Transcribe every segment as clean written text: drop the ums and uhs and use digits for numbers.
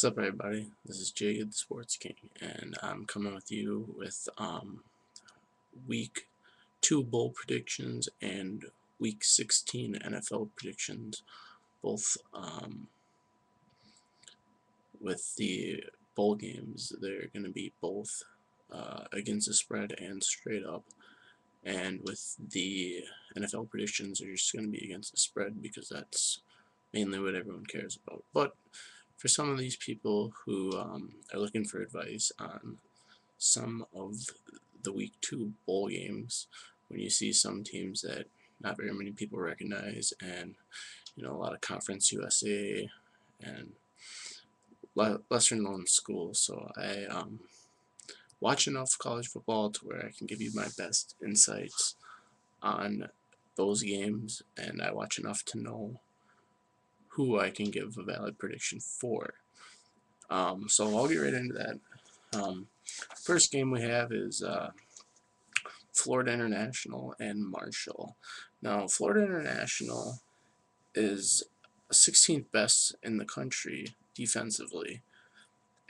What's up, everybody? This is Jay, the Sports King, and I'm coming with you with Week 2 bowl predictions and Week 16 NFL predictions, both with the bowl games. They're going to be both against the spread and straight up, and with the NFL predictions, they're just going to be against the spread because that's mainly what everyone cares about. But for some of these people who are looking for advice on some of the Week 2 bowl games, when you see some teams that not very many people recognize, and a lot of Conference USA and lesser known schools. So I watch enough college football to where I can give you my best insights on those games, and I watch enough to know who I can give a valid prediction for. So I'll get right into that. First game we have is Florida International and Marshall. Now, Florida International is 16th best in the country defensively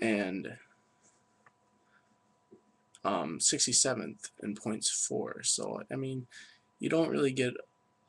and 67th in points for. So, I mean, you don't really get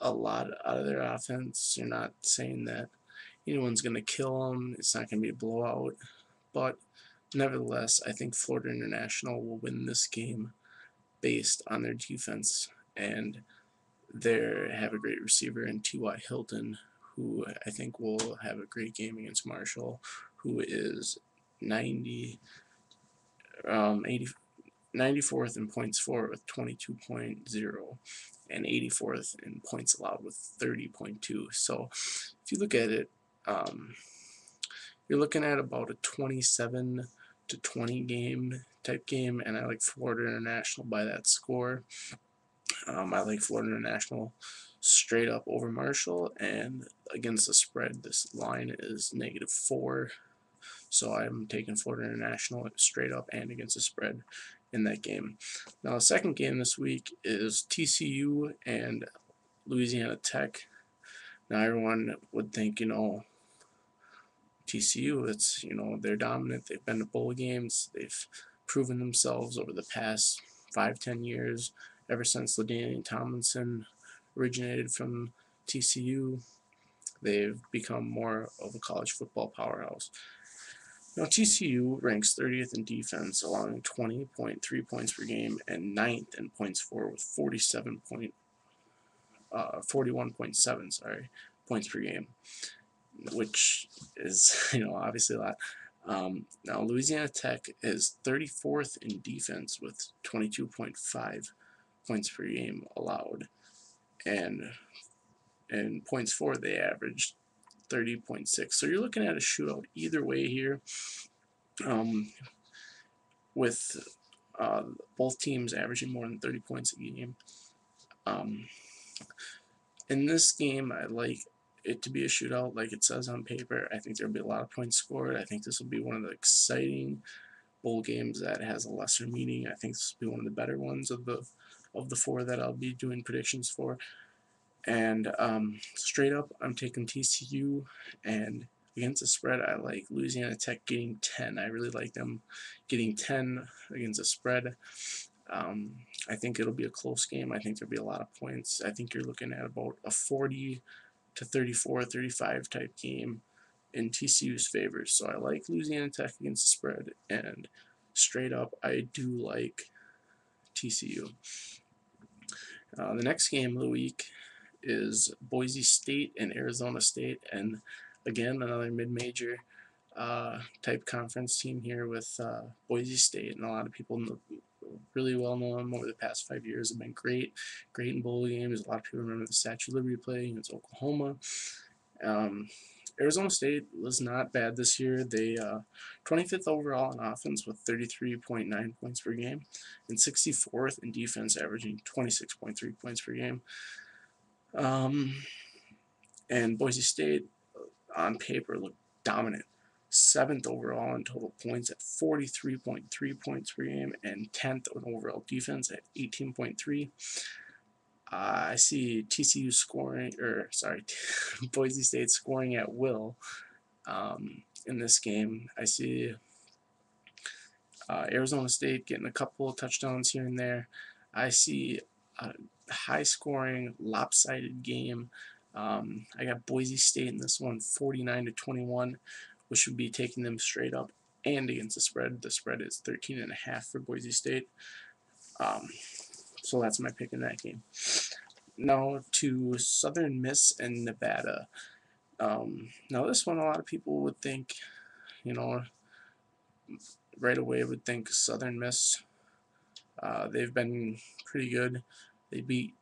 a lot out of their offense. You're not saying that anyone's going to kill them. It's not going to be a blowout. But nevertheless, I think Florida International will win this game based on their defense, and they have a great receiver in T.Y. Hilton, who I think will have a great game against Marshall, who is 90, 80, 94th in points for with 22.0 and 84th in points allowed with 30.2. So if you look at it, you're looking at about a 27 to 20 type game, and I like Florida International by that score. I like Florida International straight up over Marshall, and against the spread, this line is -4. So I'm taking Florida International straight up and against the spread in that game. Now, the second game this week is TCU and Louisiana Tech. Now, everyone would think, TCU, they're dominant. They've been to bowl games. They've proven themselves over the past 5-10 years, ever since LaDainian Tomlinson originated from TCU. They've become more of a college football powerhouse. Now, TCU ranks 30th in defense, allowing 20.3 points per game, and 9th in points for with 41.7 points per game, which is obviously a lot. Now, Louisiana Tech is 34th in defense with 22.5 points per game allowed, and in points for they averaged 30.6. So you're looking at a shootout either way here, with both teams averaging more than 30 points a game. In this game, I like it to be a shootout like it says on paper. I think there'll be a lot of points scored. I think this will be one of the exciting bowl games that has a lesser meaning. I think this will be one of the better ones of the four that I'll be doing predictions for. And straight up, I'm taking TCU, and against the spread, I like Louisiana Tech getting 10. I really like them getting 10 against the spread. I think it'll be a close game. I think there'll be a lot of points. I think you're looking at about a 40 to 34, 35 type game in TCU's favor. So I like Louisiana Tech against the spread, and straight up, I do like TCU. The next game of the week is Boise State and Arizona State, and again, another mid-major type conference team here with Boise State, and a lot of people really well know them over the past 5 years. Have been great in bowl games. A lot of people remember the Statue of Liberty play against Oklahoma. Arizona State was not bad this year. They 25th overall in offense with 33.9 points per game, and 64th in defense, averaging 26.3 points per game. And Boise State, on paper, looked dominant. 7th overall in total points at 43.3 points per game, and 10th in overall defense at 18.3. I see Boise State scoring at will, in this game. I see Arizona State getting a couple of touchdowns here and there. I see a high-scoring, lopsided game. I got Boise State in this one, 49-21, which would be taking them straight up and against the spread. The spread is 13.5 for Boise State. So that's my pick in that game. Now to Southern Miss and Nevada. Now this one, a lot of people would think, you know, right away would think Southern Miss. They've been pretty good. They beat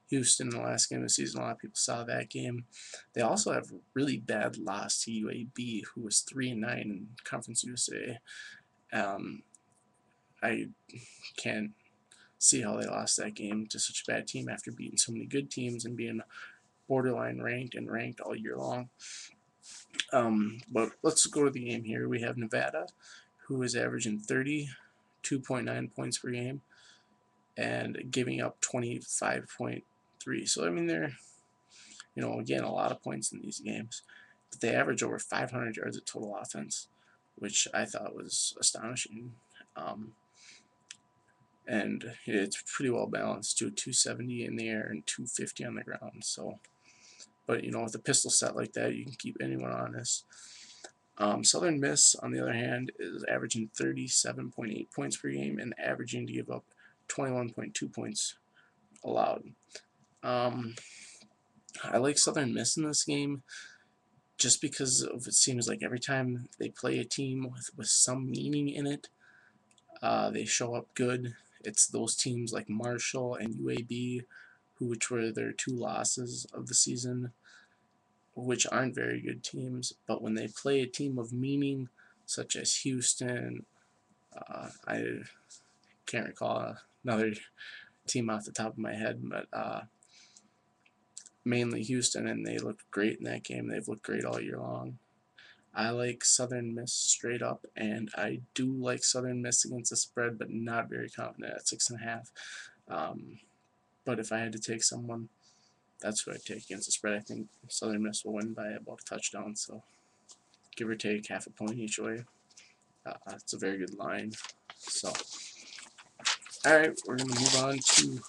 Houston in the last game of the season. A lot of people saw that game. They also have a really bad loss to UAB, who was 3-9 in Conference USA. I can't see how they lost that game to such a bad team after beating so many good teams and being borderline ranked all year long. But let's go to the game here. We have Nevada, who is averaging 32.9 points per game and giving up 25.3. So, I mean, they're, again, a lot of points in these games. But they average over 500 yards of total offense, which I thought was astonishing. And it's pretty well balanced, to 270 in the air and 250 on the ground. So, but with a pistol set like that, you can keep anyone honest. Southern Miss, on the other hand, is averaging 37.8 points per game and averaging to give up 21.2 points allowed. I like Southern Miss in this game just because of it seems like every time they play a team with some meaning in it, they show up good. It's those teams like Marshall and UAB, which were their 2 losses of the season, which aren't very good teams. But when they play a team of meaning, such as Houston, I can't recall another team off the top of my head, but mainly Houston, and they looked great in that game. They've looked great all year long. I like Southern Miss straight up, and I do like Southern Miss against the spread, but not very confident at 6.5. But if I had to take someone, that's who I'd take against the spread. I think Southern Miss will win by about a touchdown, so give or take half a point each way. It's a very good line. So, all right, we're going to move on to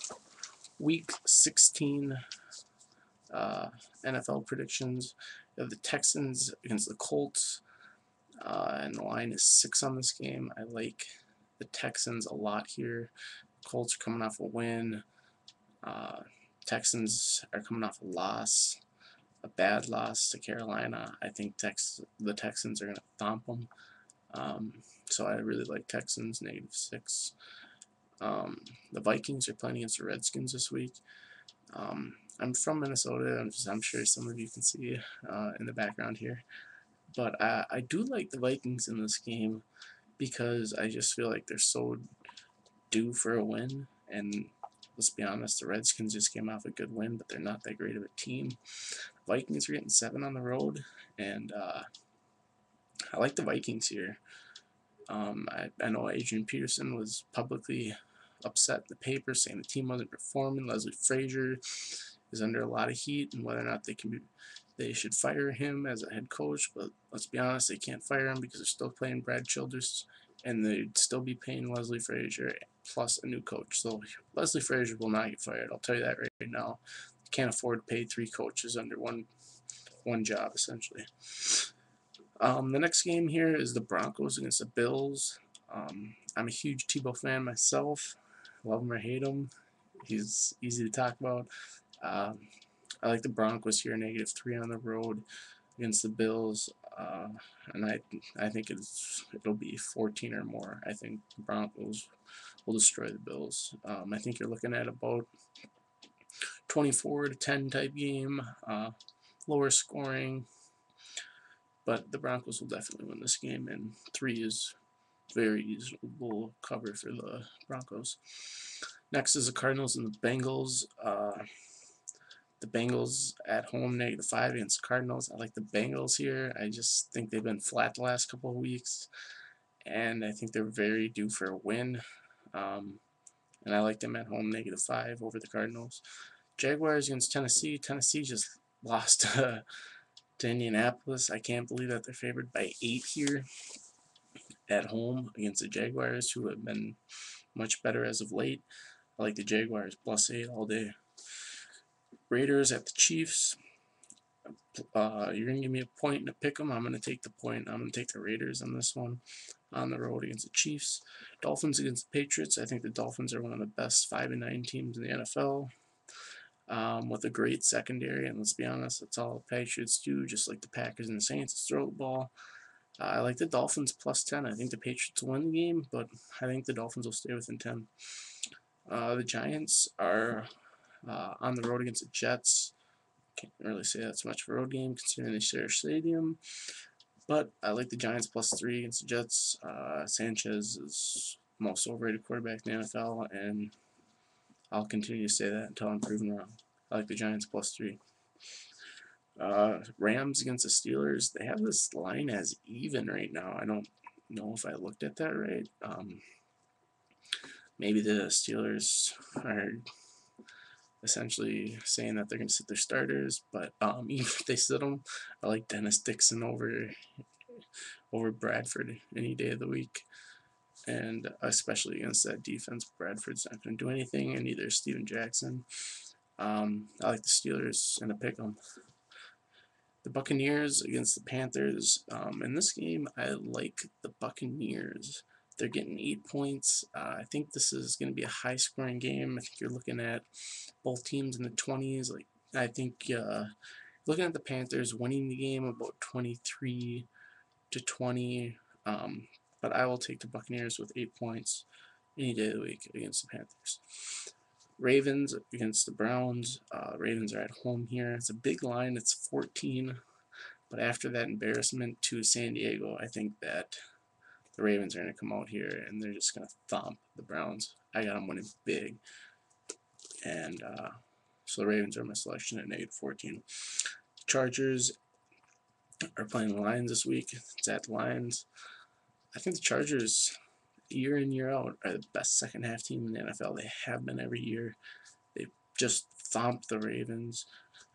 Week 16 NFL predictions. We have the Texans against the Colts, and the line is 6 on this game. I like the Texans a lot here. Colts are coming off a win. Texans are coming off a loss, a bad loss to Carolina. I think the Texans are going to thump them. So I really like Texans, -6. The Vikings are playing against the Redskins this week. I'm from Minnesota. I'm sure some of you can see in the background here. But I do like the Vikings in this game because I just feel like they're so due for a win. And let's be honest, the Redskins just came off a good win, but they're not that great of a team. Vikings are getting 7 on the road, and I like the Vikings here. I know Adrian Peterson was publicly upset in the paper saying the team wasn't performing. Leslie Frazier is under a lot of heat, and whether or not they should fire him as a head coach. But let's be honest, they can't fire him because they're still playing Brad Childress, and they'd still be paying Leslie Frazier plus a new coach. So Leslie Frazier will not get fired. I'll tell you that right now. You can't afford to pay 3 coaches under one job, essentially. The next game here is the Broncos against the Bills. I'm a huge Tebow fan myself. Love him or hate him. He's easy to talk about. I like the Broncos here, -3 on the road against the Bills, and I think it'll be 14 or more. I think the Broncos will destroy the Bills. I think you're looking at about 24-10 type game, lower scoring, but the Broncos will definitely win this game, and 3 is very reasonable cover for the Broncos. Next is the Cardinals and the Bengals. The Bengals at home, -5 against the Cardinals. I like the Bengals here. I just think they've been flat the last couple of weeks, and I think they're very due for a win. And I like them at home, -5 over the Cardinals. Jaguars against Tennessee. Tennessee just lost to Indianapolis. I can't believe that they're favored by 8 here at home against the Jaguars, who have been much better as of late. I like the Jaguars +8 all day. Raiders at the Chiefs. You're going to give me a point and a pick 'em. I'm going to take the point. I'm going to take the Raiders on this one on the road against the Chiefs. Dolphins against the Patriots. I think the Dolphins are one of the best 5-9 teams in the NFL. With a great secondary, and let's be honest, that's all the Patriots do, just like the Packers and the Saints, throw the ball. I like the Dolphins +10. I think the Patriots will win the game, but I think the Dolphins will stay within 10. The Giants are on the road against the Jets. Can't really say that's much of a road game considering they share a stadium. But I like the Giants +3 against the Jets. Sanchez is the most overrated quarterback in the NFL, and I'll continue to say that until I'm proven wrong. I like the Giants +3. Rams against the Steelers. They have this line as even right now. I don't know if I looked at that right. Maybe the Steelers are essentially saying that they're going to sit their starters, but even if they sit them, I like Dennis Dixon over Bradford any day of the week, and especially against that defense. Bradford's not going to do anything, and neither is Steven Jackson. I like the Steelers and a pick 'em. The Buccaneers against the Panthers. In this game, I like the Buccaneers. They're getting 8 points. I think this is going to be a high-scoring game. I think you're looking at both teams in the 20s. Like I think looking at the Panthers winning the game about 23-20. But I will take the Buccaneers with 8 points any day of the week against the Panthers. Ravens against the Browns. Ravens are at home here. It's a big line. It's 14. But after that embarrassment to San Diego, I think that the Ravens are going to come out here and they're just going to thump the Browns. I got them winning big. And so the Ravens are my selection at -14. Chargers are playing the Lions this week. It's at the Lions. I think the Chargers, year in, year out, are the best second half team in the NFL. They have been every year. They just thumped the Ravens.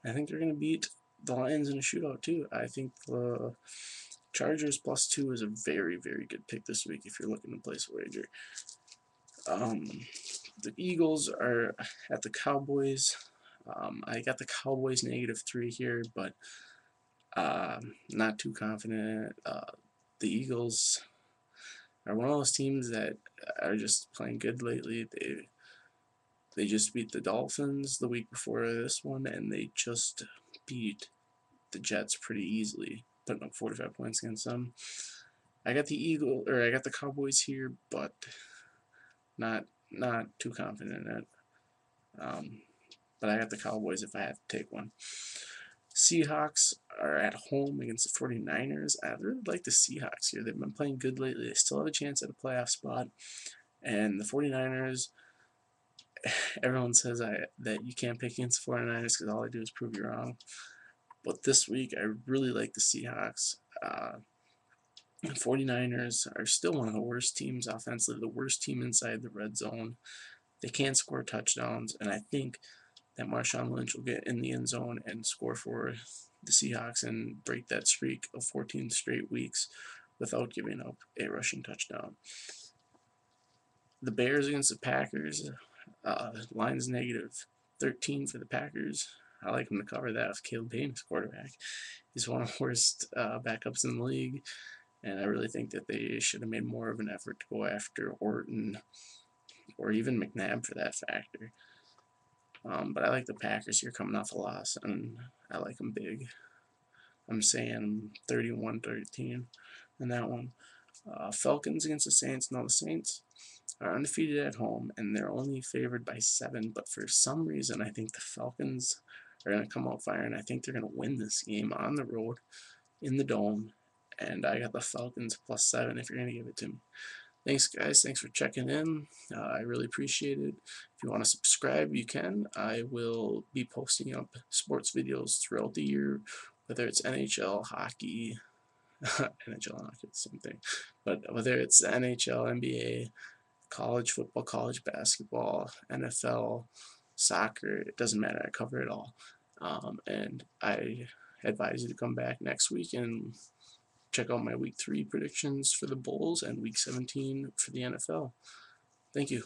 I think they're going to beat the Lions in a shootout too. I think the Chargers +2 is a very, very good pick this week if you're looking to place a wager. The Eagles are at the Cowboys. I got the Cowboys -3 here, but not too confident. The Eagles are one of those teams that are just playing good lately. They just beat the Dolphins the week before this one, and they just beat the Jets pretty easily, putting up 45 points against them. I got the Cowboys here, but not too confident in it. But I got the Cowboys if I have to take one. Seahawks are at home against the 49ers. I really like the Seahawks here. They've been playing good lately. They still have a chance at a playoff spot. And the 49ers, everyone says that you can't pick against the 49ers because all I do is prove you wrong. But this week, I really like the Seahawks. The 49ers are still one of the worst teams offensively, the worst team inside the red zone. They can't score touchdowns, and I think that Marshawn Lynch will get in the end zone and score for the Seahawks and break that streak of 14 straight weeks without giving up a rushing touchdown. The Bears against the Packers. Line's -13 for the Packers. I like them to cover that with Caleb Payne as quarterback. He's one of the worst backups in the league, and I really think that they should have made more of an effort to go after Orton or even McNabb for that factor. But I like the Packers here coming off a loss, and I like them big. I'm saying 31-13 in that one. Falcons against the Saints. Now, the Saints are undefeated at home, and they're only favored by 7. But for some reason, I think the Falcons are going to come out firing. I think they're going to win this game on the road in the Dome. And I got the Falcons +7 if you're going to give it to me. Thanks, guys. Thanks for checking in. I really appreciate it. If you want to subscribe, you can. I will be posting up sports videos throughout the year, whether it's NHL, hockey, NHL and hockey, the same thing. But whether it's the NHL, NBA, college football, college basketball, NFL, soccer, it doesn't matter. I cover it all. And I advise you to come back next week and check out my Week 3 predictions for the Bulls and Week 17 for the NFL. Thank you.